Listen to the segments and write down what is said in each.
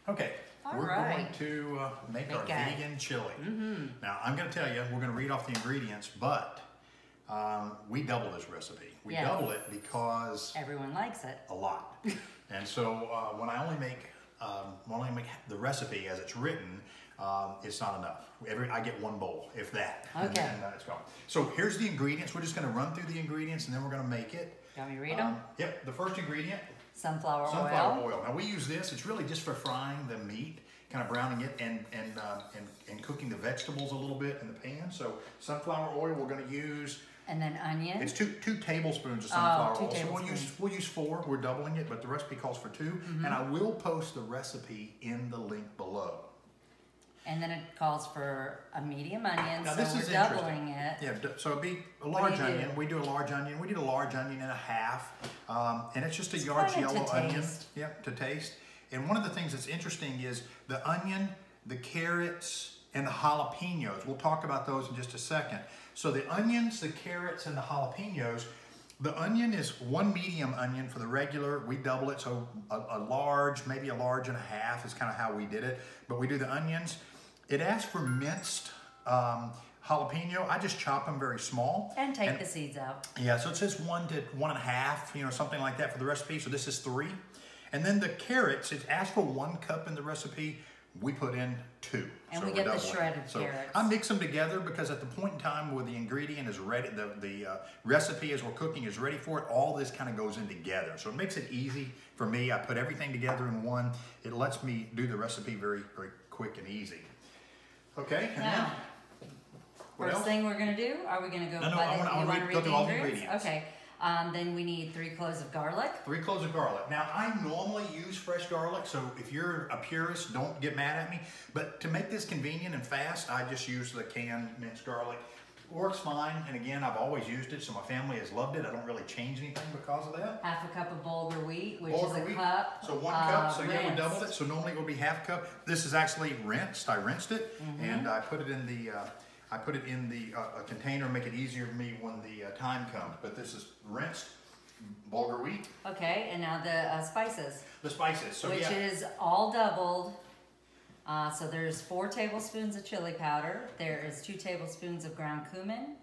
Okay, we're going to make our vegan chili. Now, I'm going to tell you, we're going to read off the ingredients, but we double this recipe. We double it because everyone likes it a lot. And so when I only make the recipe as it's written, it's not enough. I get one bowl, if that. Okay. And then it's gone. So here's the ingredients. We're just going to run through the ingredients and then we're going to make it. You want me to read them? Yep. The first ingredient. Sunflower oil. Now we use this. It's really just for frying the meat, kind of browning it and cooking the vegetables a little bit in the pan. So sunflower oil we're going to use. And then onion. It's two tablespoons of sunflower oil. So we'll use 4. We're doubling it, but the recipe calls for 2. And I will post the recipe in the link below. And then it calls for a medium onion, now, so we're doubling it. Yeah, so it'd be a large onion. We do a large onion. We did a large onion and a half. And it's just a yard's yellow onion. Yep, to taste. And one of the things that's interesting is the onion, the carrots, and the jalapeños. We'll talk about those in just a second. So the onions, the carrots, and the jalapeños, the onion is 1 medium onion for the regular. We double it, so a large, maybe a large and a half is kind of how we did it. But we do the onions. It asks for minced jalapeno. I just chop them very small. And take the seeds out. Yeah, so it says 1 to 1.5, something like that for the recipe. So this is 3. And then the carrots, it asks for 1 cup in the recipe. We put in 2. And so we get the shredded carrots. I mix them together because at the point in time where the ingredient is ready, the recipe as we're cooking is ready for it, all this kind of goes in together. So it makes it easy for me. I put everything together in one. It lets me do the recipe very, very quick and easy. Okay, and now, first thing we're going to do, are we going to go I want to go through all the ingredients. Okay. Then we need 3 cloves of garlic. 3 cloves of garlic. Now, I normally use fresh garlic, so if you're a purist, don't get mad at me. But to make this convenient and fast, I just use the canned minced garlic. Works fine, and again, I've always used it, so my family has loved it. I don't really change anything because of that. Half a cup of bulgur wheat, which is a cup. So 1 cup, so yeah, we doubled it. So normally it would be half cup. This is actually rinsed. I rinsed it, and I put it in the a container, make it easier for me when the time comes. But this is rinsed bulgur wheat. Okay, and now the spices. The spices, so which is all doubled. So there's 4 tablespoons of chili powder. There is 2 tablespoons of ground cumin,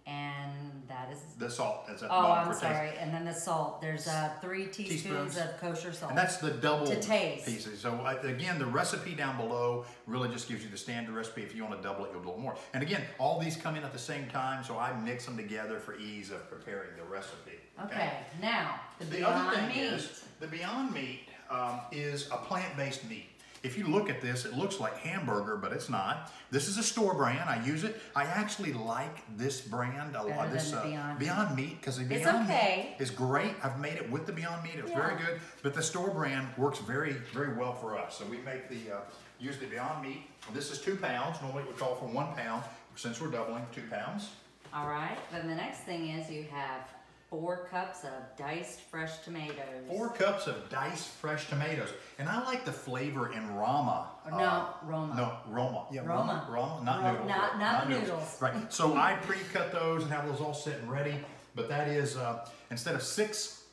and that is the salt. That's at the bottom for sorry. And then the salt. There's 3 teaspoons of kosher salt. And that's the double to taste pieces. So again, the recipe down below really just gives you the standard recipe. If you want to double it, you'll do it more. And again, all these come in at the same time, so I mix them together for ease of preparing the recipe. Okay, now the other thing is the Beyond Meat is a plant-based meat. If you look at this, it looks like hamburger, but it's not. This is a store brand. I use it. I actually like this brand, this Beyond Meat, because the Beyond Meat is great. I've made it with the Beyond Meat. It's very good, but the store brand works very, very well for us. So we make use the Beyond Meat. This is 2 pounds. Normally we call for 1 pound. Since we're doubling, 2 pounds. All right. Then the next thing is you have 4 cups of diced fresh tomatoes. 4 cups of diced fresh tomatoes. And I like the flavor in Roma. Roma. No, Roma. Yeah, Roma. Not noodles. Not noodles. Right. So I pre-cut those and have those all set and ready. But that is, instead of 6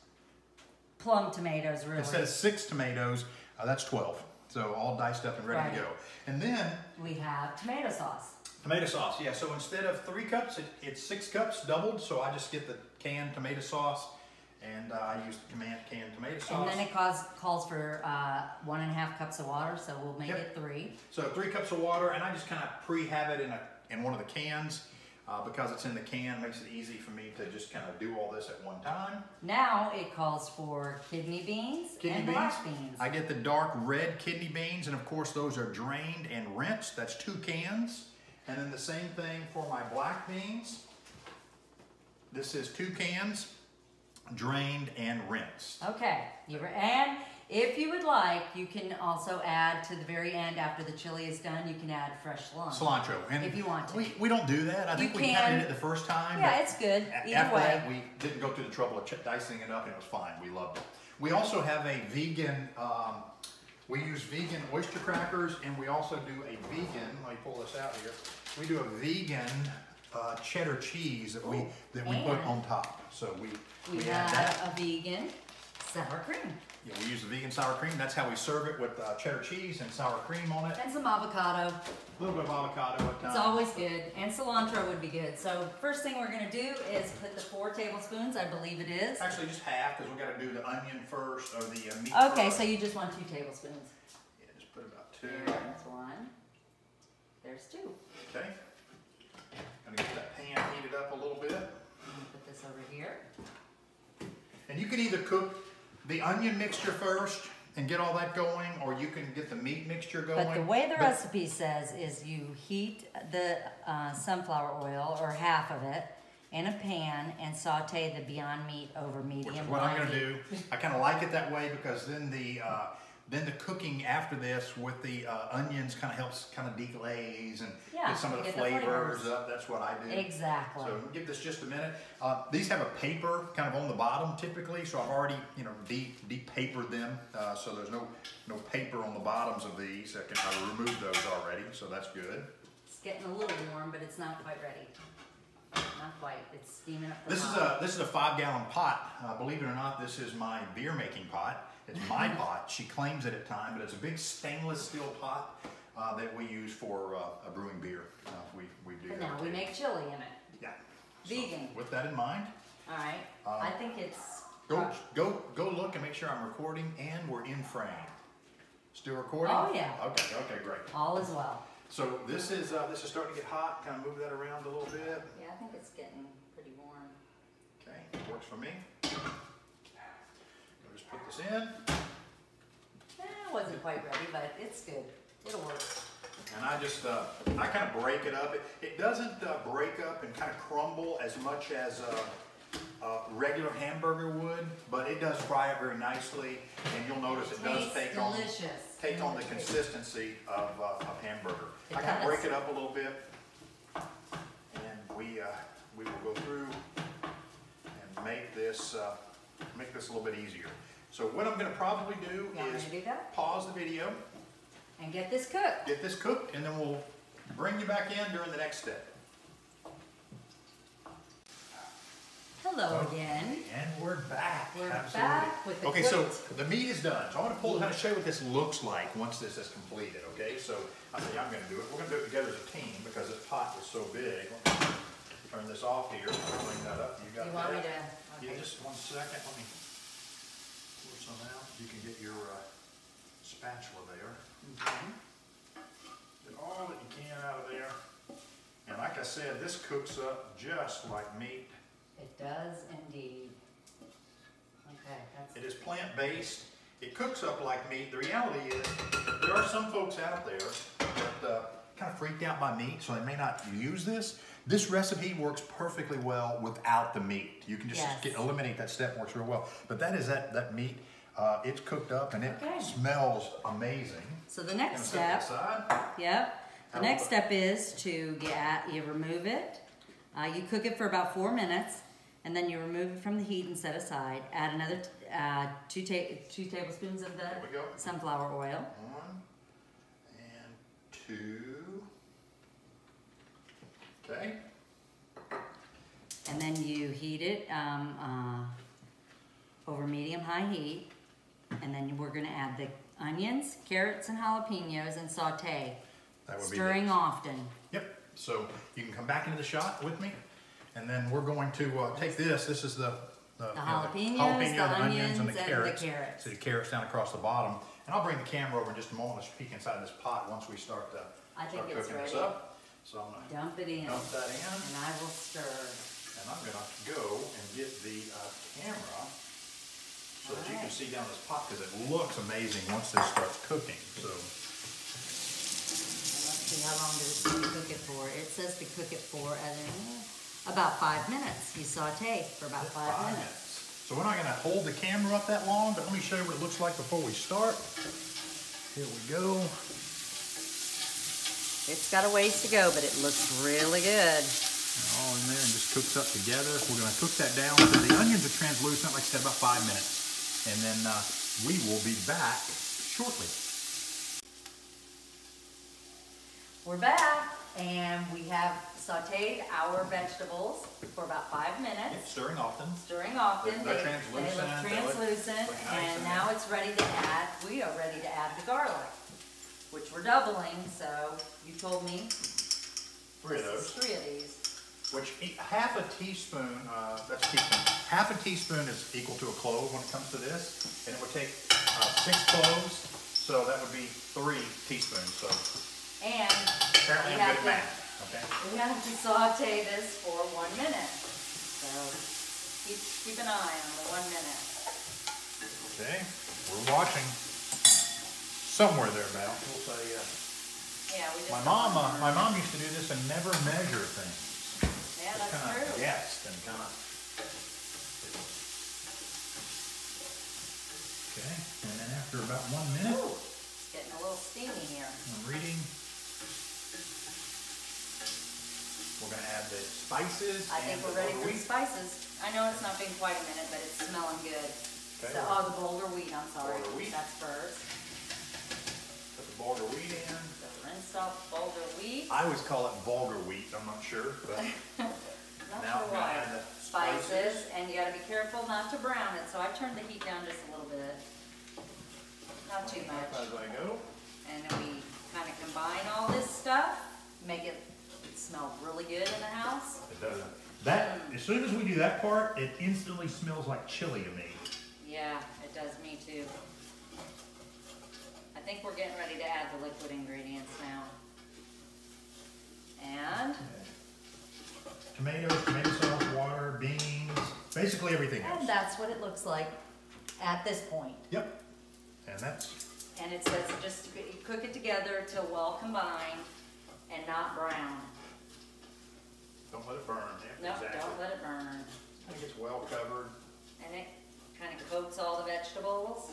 plum tomatoes, really. Instead of 6 tomatoes, that's 12. So all diced up and ready to go. And then we have tomato sauce. Tomato sauce, yeah. So instead of 3 cups, it's 6 cups doubled. So I just get the canned tomato sauce, and I use the canned tomato sauce. And then it calls for 1.5 cups of water, so we'll make it 3. So 3 cups of water, and I just kind of pre-have it in one of the cans because it's in the can. Makes it easy for me to just kind of do all this at one time. Now it calls for kidney beans and black beans. I get the dark red kidney beans, and of course those are drained and rinsed. That's 2 cans. And then the same thing for my black beans. This is 2 cans, drained and rinsed. Okay, and if you would like, you can also add to the very end after the chili is done, you can add fresh cilantro. And if you want to. We don't do that. I think we kind of did it the first time. Yeah, it's good. After that, we didn't go through the trouble of dicing it up, and it was fine. We loved it. We also have a vegan, we use vegan oyster crackers, and we also do a vegan, let me pull this out here. We do a vegan cheddar cheese that we put on top. So we have that. A vegan Sour cream. Yeah, we use the vegan sour cream. That's how we serve it with cheddar cheese and sour cream on it. And some avocado. A little bit of avocado at times. It's always good. And cilantro would be good. So first thing we're going to do is put the 4 tablespoons, I believe it is. Actually, just half, because we got to do the onion first, or the meat Okay, first. so you just want 2 tablespoons. Yeah, just put about 2. There's 1. There's 2. Okay. Gonna get that pan heated up a little bit. I'm going to put this over here. And you can either cook the onion mixture first and get all that going, or you can get the meat mixture going. But the way the recipe says is you heat the sunflower oil, or half of it, in a pan and saute the Beyond Meat over medium. Which is what I'm going to do. I kind of like it that way, because then the cooking after this with the onions kind of helps kind of deglaze and get some of the flavors up. That's what I do. Exactly. So give this just a minute. These have a paper kind of on the bottom typically, so I've already de-papered them, so there's no paper on the bottoms of these. I removed those already, so that's good. It's getting a little warm, but it's not quite ready. Not quite. It's steaming up the This is a 5-gallon pot. Believe it or not, this is my beer making pot. It's my pot. She claims it at times, but it's a big stainless steel pot that we use for brewing beer. We do. But now we make chili in it. Yeah. Vegan. So with that in mind. All right. I think it's. Go look and make sure I'm recording and we're in frame. Still recording? Oh yeah. Okay, great. All is well. So this is starting to get hot. Kind of move that around a little bit. Yeah, I think it's getting pretty warm. Okay, works for me. I'll just put this in. It wasn't quite ready, but it's good. It'll work. And I kind of break it up. It doesn't break up and kind of crumble as much as regular hamburger would, but it does fry it very nicely, and you'll notice it does take on the consistency of hamburger. I kind of break it up a little bit, and we will go through and make this a little bit easier. So what I'm going to probably do is pause the video and get this cooked. Get this cooked, and then we'll bring you back in during the next step. Hello again. And we're back. We're back with the Okay, so the meat is done. So I want to pull it and show you what this looks like once this is completed, okay? So I say I'm going to do it. We're going to do it together as a team because this pot is so big. Let me turn this off here. Bring that up. You got that? Want me to? Okay. Yeah, just 1 second. Let me pour some out. You can get your spatula there. Okay. Get all that you can out of there. And like I said, this cooks up just like meat. It does indeed. Okay, It is plant-based. It cooks up like meat. The reality is, there are some folks out there that kind of freaked out by meat, so they may not use this. This recipe works perfectly well without the meat. You can just eliminate that step, works real well. But that is that meat. It's cooked up and it smells amazing. So the next step, the next step is to you remove it. You cook it for about 4 minutes, and then you remove it from the heat and set aside. Add another 2 tablespoons of the sunflower oil. 1 and 2. Okay. And then you heat it over medium-high heat, and then we're going to add the onions, carrots, and jalapeños and saute, stirring often. Yep. So you can come back into the shot with me, and then we're going to take this. This is the jalapeños, the onions, and the carrots. So the carrots down across the bottom. And I'll bring the camera over in just a moment. Let's peek inside this pot once we start cooking this up. So I'm going to dump it in, dump that in, and I will stir. And I'm going to go and get the camera so that you can see down this pot, because it looks amazing once this starts cooking. So. Let's see, how long does it say to cook it for? It says to cook it for about 5 minutes. You saute for about 5 minutes. So we're not going to hold the camera up that long, but let me show you what it looks like before we start. Here we go. It's got a ways to go, but it looks really good. All in there and just cooks up together. We're going to cook that down. So the onions are translucent, like I said, about 5 minutes. And then we will be back shortly. We're back, and we have sauteed our vegetables for about 5 minutes. Yeah, stirring often. Stirring often. They're They look translucent, nice, and now it's ready to add. We are ready to add the garlic, which we're doubling. So you told me 3 of those. 3 of these. Which half a teaspoon, that's a teaspoon. Half a teaspoon is equal to a clove when it comes to this, and it would take 6 cloves, so that would be 3 teaspoons. So and apparently I'm good at math. Okay. We have to saute this for 1 minute. So keep an eye on the 1 minute. Okay, we're watching. Somewhere there, Mel. We'll say. Yeah, we just. My mom used to do this and never measure things. Yeah, that's true. Guessed and kind of. Okay, and then after about 1 minute. Ooh, it's getting a little steamy here. I'm reading. We're going to add the spices. I think we're ready for the spices. I know it's not been quite a minute, but it's smelling good. Okay, So, the bulgur wheat, I'm sorry. Bulgur wheat. That's first. Put the bulgur wheat in. So rinsed off bulgur wheat. I always call it vulgar wheat. I'm not sure, but Not now sure we're going why. to add the Spices, and you got to be careful not to brown it. So I turned the heat down just a little bit. Not too much. As I go. And then we kind of combine all this stuff, make it smell really good in the house. It doesn't. That as soon as we do that part, it instantly smells like chili to me. Yeah, it does me too. I think we're getting ready to add the liquid ingredients now. And Tomatoes, tomato sauce, water, beans, basically everything else. And that's what it looks like at this point. Yep. And that's. And it says just cook it together till well combined and not brown. Don't let it burn. Yeah, No, exactly. don't let it burn. I think it's well covered. And it kind of coats all the vegetables.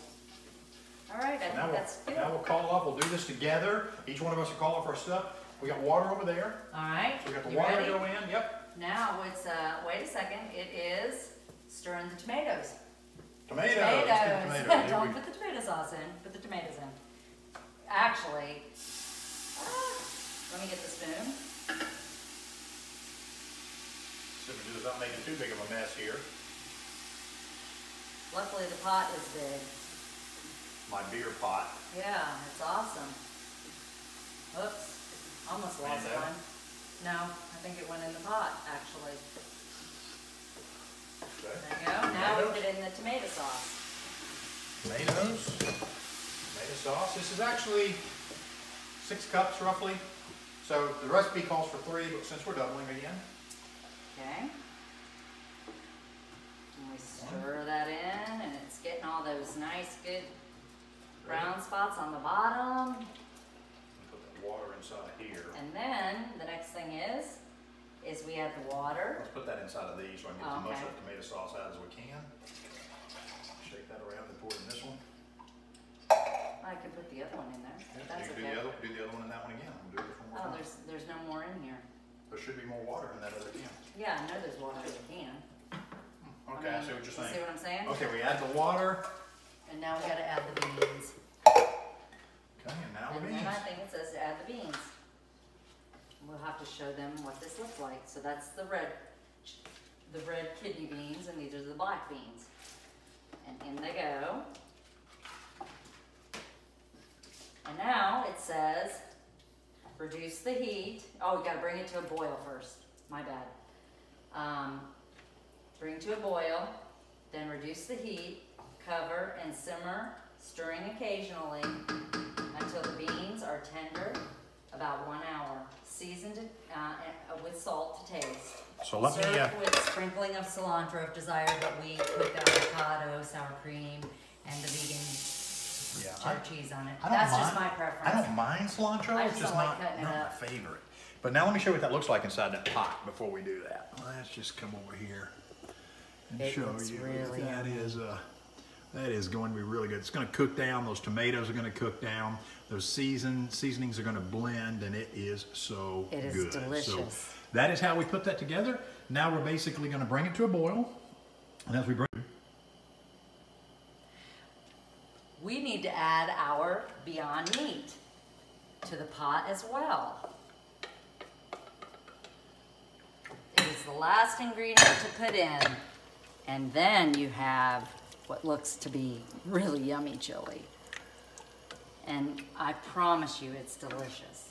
All right, I think that's good. Now we'll call off. We'll do this together. Each one of us will call off our stuff. We got water over there. All right. So we got the You water ready? go in. Yep. Now it's, wait a second, it is stirring the tomatoes. Tomatoes. Get the tomatoes. Don't put the tomato sauce in, put the tomatoes in. Actually, let me get the spoon. So we do this without making too big of a mess here. Luckily the pot is big. My beer pot. Yeah, it's awesome. Oops, almost lost And, one. No, I think it went in the pot, actually. Okay. There you go. Now we put in the tomato sauce. Tomatoes. Tomato sauce. This is actually 6 cups roughly. So the recipe calls for 3, but since we're doubling again. Okay. And we stir that in, and it's getting all those nice, good brown spots on the bottom. Put the water inside here. And then the next thing is we add the water. Let's put that inside of these so I can get as much Okay. of the tomato sauce out as we can. Shake that around and pour it in this one. I can put the other one in there. That's You okay. do the other one in that one again. We'll do it from Oh, there's no more in here. There should be more water in that other can. Yeah, I know there's water in the can. Okay, I see what you're saying. See what I'm saying? Okay, we add the water. And now we gotta add the beans. Okay, and now the And beans. then I think it says to add the beans. We'll have to show them what this looks like. So that's the red kidney beans, and these are the black beans. And in they go. And now it says, reduce the heat. Oh, we gotta bring it to a boil first. My bad. Bring to a boil, then reduce the heat, cover and simmer, stirring occasionally until the beans are tender, about 1 hour. Seasoned with salt to taste. So let me. Serve with sprinkling of cilantro if desired, but we put the avocado, sour cream, and the vegan cheddar cheese on it. That's just my preference. I don't mind cilantro. I It's just just don't not, like cutting it not my up. favorite. But now let me show you what that looks like inside that pot before we do that. Let's just come over here and It show looks you. really That is going to be really good. It's going to cook down. Those tomatoes are going to cook down. Those seasonings are going to blend, and it is so good. It is delicious. So that is how we put that together. Now we're basically going to bring it to a boil. And as we bring it, We need to add our Beyond Meat to the pot as well. the last ingredient to put in. And then you have what looks to be really yummy chili. And I promise you it's delicious.